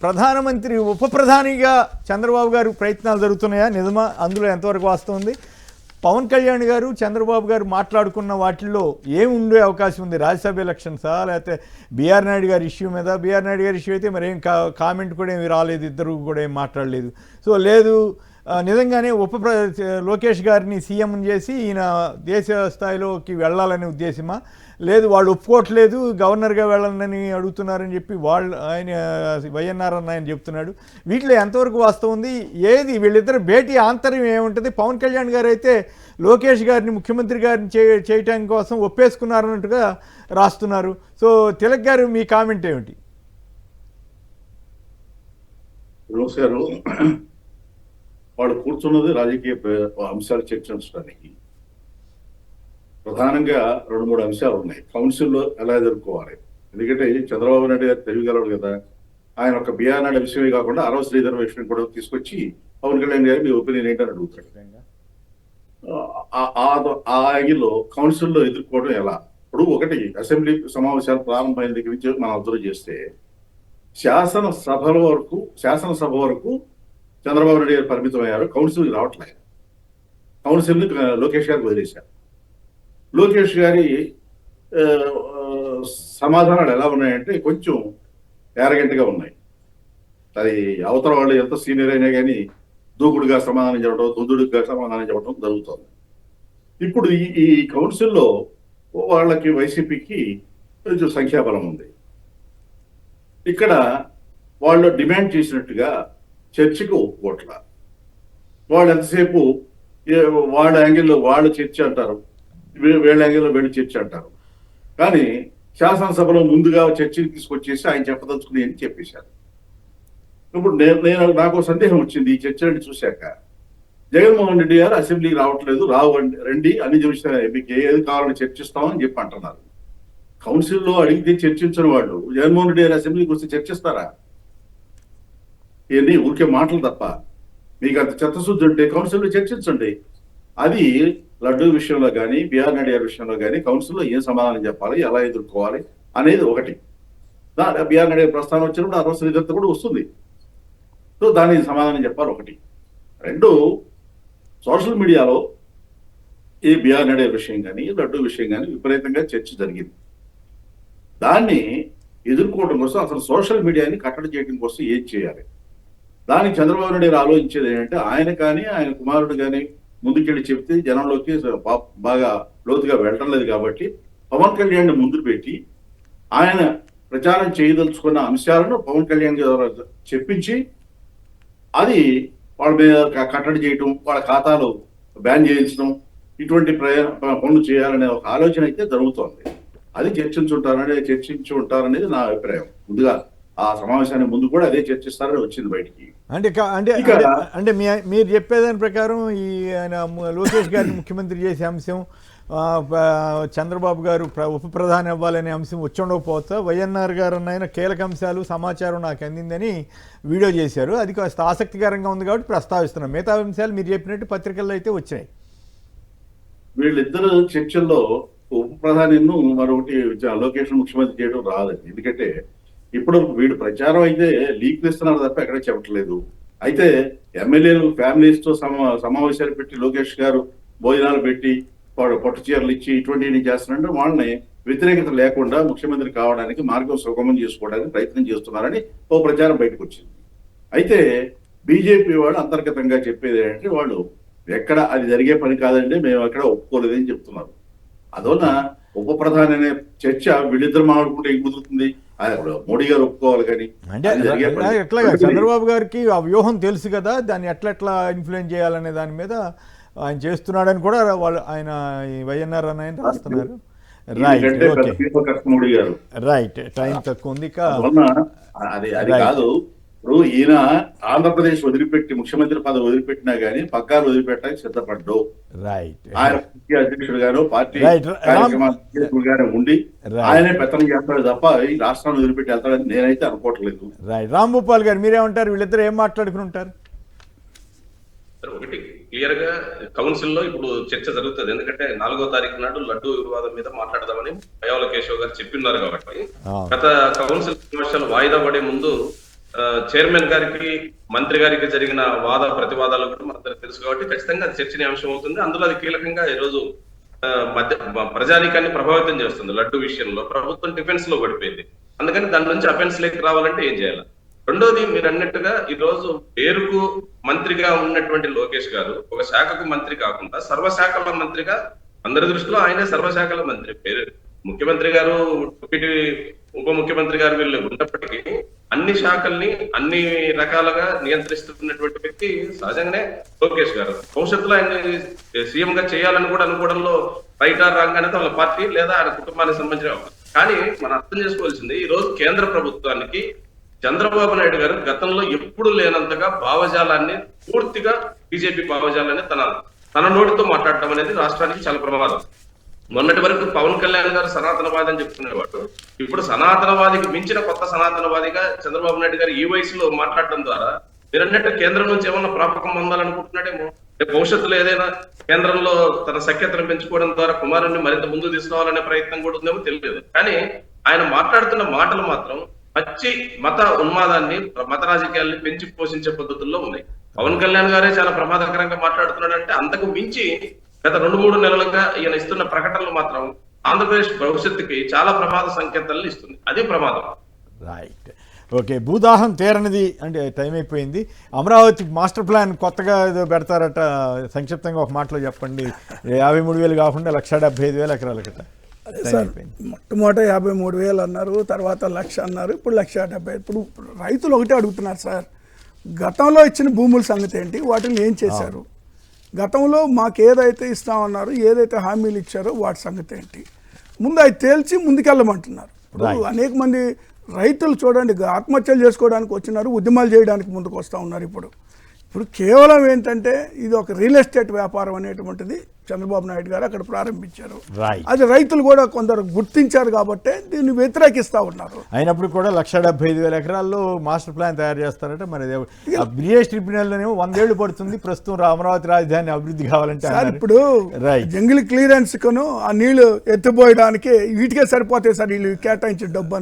ప్రధానమంత్రి ఉప ప్రధానిగా చంద్రబాబు గారు ప్రయత్నాలు జరుగుతున్నాయా, నిజమా? అందులో ఎంతవరకు వాస్తవం? పవన్ కళ్యాణ్ గారు చంద్రబాబు గారు మాట్లాడుకున్న వాటిల్లో ఏమి ఉండే అవకాశం ఉంది? రాజ్యసభ ఎలక్షన్సా, లేకపోతే బీఆర్ నాయుడు గారి ఇష్యూ మీద? బీఆర్ నాయుడు గారి ఇష్యూ అయితే మరి ఏం కామెంట్ కూడా ఏమి రాలేదు, ఇద్దరు కూడా ఏం మాట్లాడలేదు. సో లేదు, నిజంగానే లోకేష్ గారిని సీఎం చేసి ఈయన దేశ స్థాయిలోకి వెళ్ళాలనే ఉద్దేశమా, లేదు వాళ్ళు ఒప్పుకోవట్లేదు గవర్నర్గా వెళ్ళాలని అడుగుతున్నారని చెప్పి ఆయన వైఎన్ఆర్ అన్న ఆయన చెప్తున్నాడు. వీటిలో ఎంతవరకు వాస్తవం ఉంది? ఏది వీళ్ళిద్దరు భేటీ ఆంతర్యం ఏముంటుంది? పవన్ కళ్యాణ్ గారు అయితే లోకేష్ గారిని ముఖ్యమంత్రి గారిని చేయటం కోసం ఒప్పేసుకున్నారన్నట్టుగా రాస్తున్నారు. సో తిలక్ గారు, మీ కామెంట్ ఏమిటి? వాడు కూర్చున్నది రాజకీయ అంశాలు చర్చించడానికి. ప్రధానంగా 2-3 అంశాలు ఉన్నాయి. కౌన్సిల్లో ఎలా ఎదుర్కోవాలి, ఎందుకంటే చంద్రబాబు నాయుడు గారు తెలియగలడు కదా. ఆయన ఒక బీఆర్ నాయుడు విషయమే కాకుండా అరవ శ్రీధర్ విషయం కూడా తీసుకొచ్చి పవన్ కళ్యాణ్ గారు మీ ఒపీనియన్ ఏంటని అడుగుతాడు. ఆ యాంగిల్లో కౌన్సిల్లో ఎదుర్కోవడం ఎలా? ఇప్పుడు ఒకటి, అసెంబ్లీ సమావేశాలు ప్రారంభమైన దగ్గర నుంచి మనం అబ్జర్వ్ చేస్తే శాసనసభ వరకు చంద్రబాబు నాయుడు గారు పరిమితం అయ్యారు. కౌన్సిల్కి రావట్లేదు. కౌన్సిల్ని లోకేష్ గారికి వదిలేశారు. లోకేష్ గారి సమాధానాలు ఎలా ఉన్నాయంటే కొంచెం యారగెంట్గా ఉన్నాయి. అది అవతల వాళ్ళు ఎంత సీనియర్ అయినా కానీ దూకుడుగా సమాధానం చెప్పడం, దుందుడుగా సమాధానం చెప్పడం జరుగుతుంది. ఇప్పుడు ఈ కౌన్సిల్లో వాళ్ళకి వైసీపీకి కొంచెం సంఖ్యాబలం ఉంది. ఇక్కడ వాళ్ళు డిమాండ్ చేసినట్టుగా చర్చకు ఒప్పుకోట్ల. వాళ్ళు ఎంతసేపు వాళ్ళ యాంగిల్లో వాళ్ళు చర్చ అంటారు, వీళ్ళ యాంగిల్లో వీళ్ళు చర్చ అంటారు. కానీ శాసనసభలో ముందుగా చర్చకి తీసుకొచ్చేసి ఆయన చెప్పదలుచుకుని అని చెప్పేశారు. ఇప్పుడు నాకు సందేహం వచ్చింది ఈ చర్చని చూశాక. జగన్మోహన్ రెడ్డి గారు అసెంబ్లీకి రావట్లేదు, రండి అన్ని చూసిన మీకు ఏది కావాలని చర్చిస్తామని చెప్పి అంటున్నారు. కౌన్సిల్లో అడిగితే చర్చించని వాళ్ళు జగన్మోహన్ రెడ్డి గారు అసెంబ్లీకి వస్తే చర్చిస్తారా? ఇవన్నీ ఊరికే మాటలు తప్ప. మీకు అంత చిత్తశుద్ధి ఉంటే కౌన్సిల్లో చర్చించండి. అది లడ్డూ విషయంలో కానీ బీఆర్ నాయుడు గారి విషయంలో కానీ కౌన్సిల్లో ఏం సమాధానం చెప్పాలి, ఎలా ఎదుర్కోవాలి అనేది ఒకటి. బీఆర్ నాయుడు గారి ప్రస్థానం వచ్చినప్పుడు అరవ శ్రీధర్తో కూడా వస్తుంది. సో దానికి సమాధానం చెప్పాలి ఒకటి. 2, సోషల్ మీడియాలో ఈ బీఆర్ నాయుడు గారి విషయం కానీ లడ్డూ విషయం కానీ విపరీతంగా చర్చ జరిగింది. దాన్ని ఎదుర్కోవడం కోసం అసలు సోషల్ మీడియాని కట్టడి చేయడం కోసం ఏం చేయాలి? దానికి చంద్రబాబు నాయుడు గారు ఆలోచించేది ఏంటంటే ఆయన కానీ ఆయన కుమారుడు కానీ ముందుకెళ్ళి చెప్తే జనంలోకి బాగా లోతుగా వెళ్ళటం లేదు. కాబట్టి పవన్ కళ్యాణ్ ముందు పెట్టి ఆయన ప్రచారం చేయదలుచుకున్న అంశాలను పవన్ కళ్యాణ్ గారు చెప్పించి అది వాళ్ళ మీద కట్టడి చేయటం, వాళ్ళ ఖాతాలు బ్యాన్ చేయించడం, ఇటువంటి పనులు చేయాలనే ఒక ఆలోచన అయితే జరుగుతోంది. అది చర్చించి ఉంటారనేది నా అభిప్రాయం. ముందుగా ఆ సమావేశానికి ముందు కూడా అదే చర్చిస్తారని వచ్చింది బయటికి. అంటే మీరు చెప్పేదాని ప్రకారం ఈ ఆయన లోకేష్ గారిని ముఖ్యమంత్రి చేసే అంశం, చంద్రబాబు గారు ఉప ప్రధాని అవ్వాలనే అంశం వచ్చి ఉండకపోవచ్చా? వైఎన్ఆర్ గారు ఆయన కీలక అంశాలు సమాచారం నాకు అందిందని వీడియో చేశారు. అది కాస్త ఆసక్తికరంగా ఉంది కాబట్టి ప్రస్తావిస్తున్నాం. మిగతా అంశాలు మీరు చెప్పినట్టు పత్రికల్లో అయితే వచ్చినాయి. వీళ్ళిద్దరు చర్చల్లో ఉప ప్రధాని మరొకటి లోకేష్ ముఖ్యమంత్రి చేయడం రాలేదు. ఎందుకంటే ఇప్పుడు వీడు ప్రచారం అయితే లీక్ ఇస్తున్నారు తప్ప ఎక్కడ చెప్పట్లేదు. అయితే ఎమ్మెల్యేలు ఫ్యామిలీస్ తో సమావేశాలు పెట్టి లోకేష్ గారు భోజనాలు పెట్టి పట్టు చీరలు ఇచ్చి ఇటువంటివి చేస్తున్నారంటే వాళ్ళని వ్యతిరేకత లేకుండా ముఖ్యమంత్రి కావడానికి మార్గం సుగమం చేసుకోవడానికి ప్రయత్నం చేస్తున్నారని ఓ ప్రచారం బయటకు వచ్చింది. అయితే బీజేపీ వాళ్ళు అంతర్గతంగా చెప్పేది ఏంటంటే వాళ్ళు ఎక్కడ అది జరిగే పని కాదండి, మేము ఎక్కడ ఒప్పుకోలేదని చెప్తున్నారు. అందువల్ల ఉప ప్రధాని అనే చర్చ వీళ్ళిద్దరు మాట్లాడుకుంటే ఏం కుదురుతుంది? మోడీ గారు ఒప్పుకోవాలి. కానీ ఎట్లాగా చంద్రబాబు గారికి ఆ వ్యూహం తెలుసు కదా, దాన్ని ఎట్లా ఇన్ఫ్లుయెన్స్ చేయాలనే దాని మీద ఆయన చేస్తున్నాడని కూడా వాళ్ళు ఆయన వైఎన్ఆర్ అని ఆయన రాస్తున్నారు. రైట్, టైం తక్కువ ఉంది. అది కాదు, ఇప్పుడు ఈయన ఆంధ్రప్రదేశ్ వదిలిపెట్టి ముఖ్యమంత్రి పదవి వదిలిపెట్టినా గానీ పగ్గాలు వదిలిపెట్టడానికి సిద్ధపడ్డు. ఆయన ముఖ్య అధ్యక్షుడుగాను పార్టీ కార్యక్రమాలు ఉండి ఆయనే పెత్తనం చేస్తాడు తప్ప ఈ రాష్ట్రాన్ని వదిలిపెట్టి వెళ్తాడని నేనైతే అనుకోవట్లేదు. రాంభూపాల్ గారు మీరేమంటారు? వీళ్ళిద్దరు ఏం మాట్లాడుకుని ఉంటారు? ఒకటి క్లియర్ గా కౌన్సిల్ లో ఇప్పుడు చర్చ జరుగుతుంది. ఎందుకంటే 4వ తారీఖు నాడు లడ్డూ వివాదం మీద మాట్లాడదామని పయ్యావుల కేశవ్ గారు చెప్పిన్నారు. కాబట్టి గత కౌన్సిల్ సమావేశాలు వాయిదా పడే ముందు చైర్మన్ గారికి మంత్రి గారికి జరిగిన వాద ప్రతివాదాలు కూడా మనకు తెలుసు కాబట్టి ఖచ్చితంగా అది చర్చనీయాంశం అవుతుంది. అందులో అది కీలకంగా ఈరోజు ప్రజానీకాన్ని ప్రభావితం చేస్తుంది. లడ్డు విషయంలో ప్రభుత్వం డిఫెన్స్ లో పడిపోయింది. అందుకని దాని నుంచి అఫెన్స్ లేక రావాలంటే ఏం చేయాలి? రెండోది, మీరు అన్నట్టుగా ఈ రోజు పేరుకు మంత్రిగా ఉన్నటువంటి లోకేష్ గారు ఒక శాఖకు మంత్రి కాకుండా సర్వశాఖల మంత్రిగా, అందరి దృష్టిలో ఆయనే సర్వశాఖల మంత్రి. పేరు ముఖ్యమంత్రి గారు, ఉప ముఖ్యమంత్రి గారు వీళ్ళు ఉన్నప్పటికీ అన్ని శాఖల్ని అన్ని రకాలుగా నియంత్రిస్తున్నటువంటి వ్యక్తి సహజంగానే లోకేష్ గారు. భవిష్యత్తులో ఆయన సీఎం గా చేయాలని కూడా అనుకోవడంలో రైట్ ఆర్ రాంగ్ అనేది వాళ్ళ పార్టీ లేదా ఆయన కుటుంబానికి సంబంధించిన. కానీ మనం అర్థం చేసుకోవాల్సింది, ఈ రోజు కేంద్ర ప్రభుత్వానికి చంద్రబాబు నాయుడు గారు గతంలో ఎప్పుడు లేనంతగా భావజాలాన్ని, పూర్తిగా బీజేపీ భావజాలాన్ని తన నోటితో మాట్లాడటం అనేది రాష్ట్రానికి చాలా ప్రమాదం. మొన్నటి వరకు పవన్ కళ్యాణ్ గారు సనాతనవాది అని చెప్పుకునేవాడు. ఇప్పుడు సనాతనవాదికి మించిన కొత్త సనాతనవాదిగా చంద్రబాబు నాయుడు గారు ఈ వయసులో మాట్లాడటం ద్వారా మీరు అన్నట్టు కేంద్రం నుంచి ఏమన్నా ప్రాపకం పొందాలనుకుంటున్నాడేమో. భవిష్యత్తులో ఏదైనా కేంద్రంలో తన సఖ్యతను పెంచుకోవడం ద్వారా కుమారుణ్ణి మరింత ముందుకు తీసుకురావాలనే ప్రయత్నం కూడా ఉందేమో తెలియదు. కానీ ఆయన మాట్లాడుతున్న మాటలు మాత్రం పచ్చి మత ఉన్మాదాన్ని, మత రాజకీయాల్ని పెంచి పోషించే పద్ధతుల్లో ఉన్నాయి. పవన్ కళ్యాణ్ గారే చాలా ప్రమాదకరంగా మాట్లాడుతున్నాడంటే అంతకు మించి గత 2-3 నెలలుగా ఈయన ఇస్తున్న ప్రకటనలు మాత్రం ఆంధ్రప్రదేశ్ భవిష్యత్తుకి చాలా ప్రమాద సంకేతాలను ఇస్తుంది. అది ప్రమాదం. Right, okay. భూదాహం తీరనిది అంటే టైం అయిపోయింది. అమరావతి మాస్టర్ ప్లాన్ కొత్తగా ఏదో పెడతారట, సంక్షిప్తంగా ఒక మాటలో చెప్పండి. 53,000 కాకుండా 175,000 ఎకరాల కట్ట. సార్, మొట్టమొదట 53,000 అన్నారు, తర్వాత 1,00,000 అన్నారు, ఇప్పుడు 1,70,000. ఇప్పుడు రైతులు ఒకటే అడుగుతున్నారు సార్, గతంలో ఇచ్చిన భూముల సంగతి ఏంటి, వాటిని ఏం చేశారు? గతంలో మాకు ఏదైతే ఇస్తామన్నారు, ఏదైతే హామీలు ఇచ్చారో వాటి సంగతి ఏంటి? ముందు అవి తేల్చి ముందుకెళ్ళమంటున్నారు. ఇప్పుడు అనేక మంది రైతులు చూడండి, ఆత్మహత్యలు చేసుకోవడానికి వచ్చినారు, ఉద్యమాలు చేయడానికి ముందుకు వస్తూ ఉన్నారు. ఇప్పుడు కేవలం ఏంటంటే ఇది ఒక రియల్ ఎస్టేట్ వ్యాపారం అనేటువంటిది చంద్రబాబు నాయుడు గారు అక్కడ ప్రారంభించారు. అది రైతులు కూడా కొందరు గుర్తించారు కాబట్టి దీన్ని వ్యతిరేకిస్తూ ఉన్నారు. అయినప్పుడు కూడా 175,000 ఎకరాల్లో మాస్టర్ ప్లాన్ తయారు చేస్తారట. మరి బ్రిజేష్ ట్రిబ్యునల్లోనేమో 100 ఏళ్ళు పడుతుంది ప్రస్తుతం అమరావతి రాజధాని అభివృద్ధి కావాలంటే. సార్, ఇప్పుడు జంగిల్ క్లియరెన్స్ కును ఆ నీళ్లు ఎత్తిపోయడానికి వీటికే సరిపోతాయి సార్ వీళ్ళు కేటాయించిన డబ్బు.